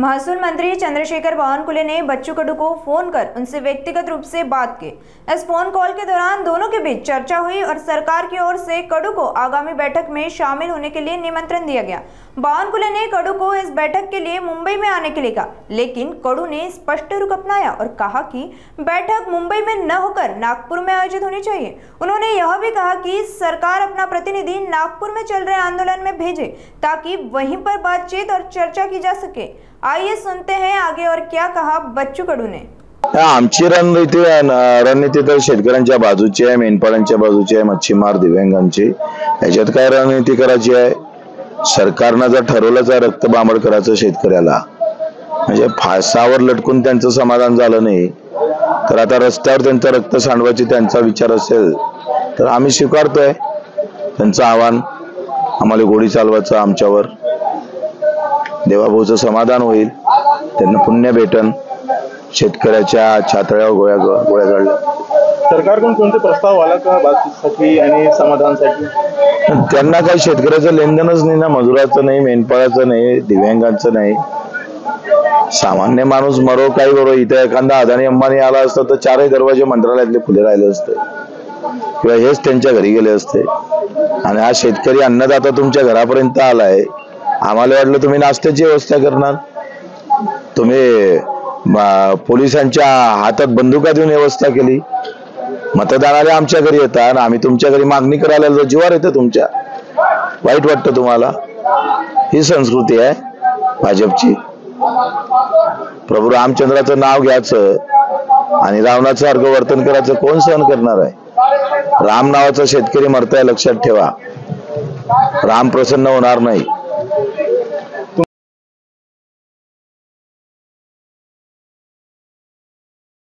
महसूल मंत्री चंद्रशेखर बावनकुले ने बच्चू कडू को फोन कर उनसे व्यक्तिगत रूप से बात की। इस फोन कॉल के दौरान दोनों के बीच चर्चा हुई और सरकार की ओर से कडू को आगामी बैठक में शामिल होने के लिए निमंत्रण दिया गया। बावनकुले ने कडू को इस बैठक के लिए मुंबई में आने के लिए कहा, लेकिन कडू ने स्पष्ट रुख अपनाया और कहा कि बैठक मुंबई में न होकर नागपुर में आयोजित होनी चाहिए। उन्होंने यह भी कहा कि सरकार अपना प्रतिनिधि नागपुर में चल रहे आंदोलन में भेजे ताकि वहीं पर बातचीत और चर्चा की जा सके। आइए सुनते हैं आगे और क्या कहा बच्चू कडू ने। आमची रणनीती तर शेतकऱ्यांच्या बाजूची आहे, मेंढपाळांच्या बाजूची आहे, मच्छीमार दिव्यांगांची। याच्यात काय रणनीती करायची आहे? सरकारनं जर ठरवलंच आहे रक्त बांबड करायचं शेतकऱ्याला, म्हणजे फासावर लटकून त्यांचं समाधान झालं नाही तर आता रस्त्यावर त्यांचं रक्त सांडवायची त्यांचा विचार असेल तर आम्ही स्वीकारतोय त्यांचं आव्हान। आम्हाला गोळी चालवायचं आमच्यावर, देवाभाऊचं समाधान होईल, त्यांना पुण्य भेटन। शेतकऱ्याच्या छातळ्यावर गोळ्या काढल्या। सरकारकडून कोणते प्रस्ताव आला का बातचीतीसाठी आणि समाधानासाठी? त्यांना काही शेतकऱ्याचं लेनदेनच नाही ना, मजुराचं नाही, मेंढपाळाचं नाही, दिव्यांगांचं नाही। सामान्य माणूस मरो काही बरो, इथे एखादा अदानी अंबानी आला असता तर चारही दरवाजे मंत्रालयातले खुले राहिले असते किंवा हेच त्यांच्या घरी गेले असते। आणि हा शेतकरी अन्नदाता तुमच्या घरापर्यंत आलाय, आम्हाला वाटलं तुम्ही नाश्त्याची व्यवस्था करणार, तुम्ही पोलिसांच्या हातात बंदुका देऊन व्यवस्था केली। मतदानाला आमच्या घरी येतात, आम्ही तुमच्या घरी मागणी करायला जीवार येतं तुमच्या, वाईट वाटतं तुम्हाला? ही संस्कृती आहे भाजपची। प्रभू रामचंद्राचं नाव घ्यायचं आणि रावणाचं सारखं वर्तन करायचं कोण सहन करणार आहे? राम नावाचा शेतकरी मरताय, लक्षात ठेवा। राम प्रसन्न होणार नाही।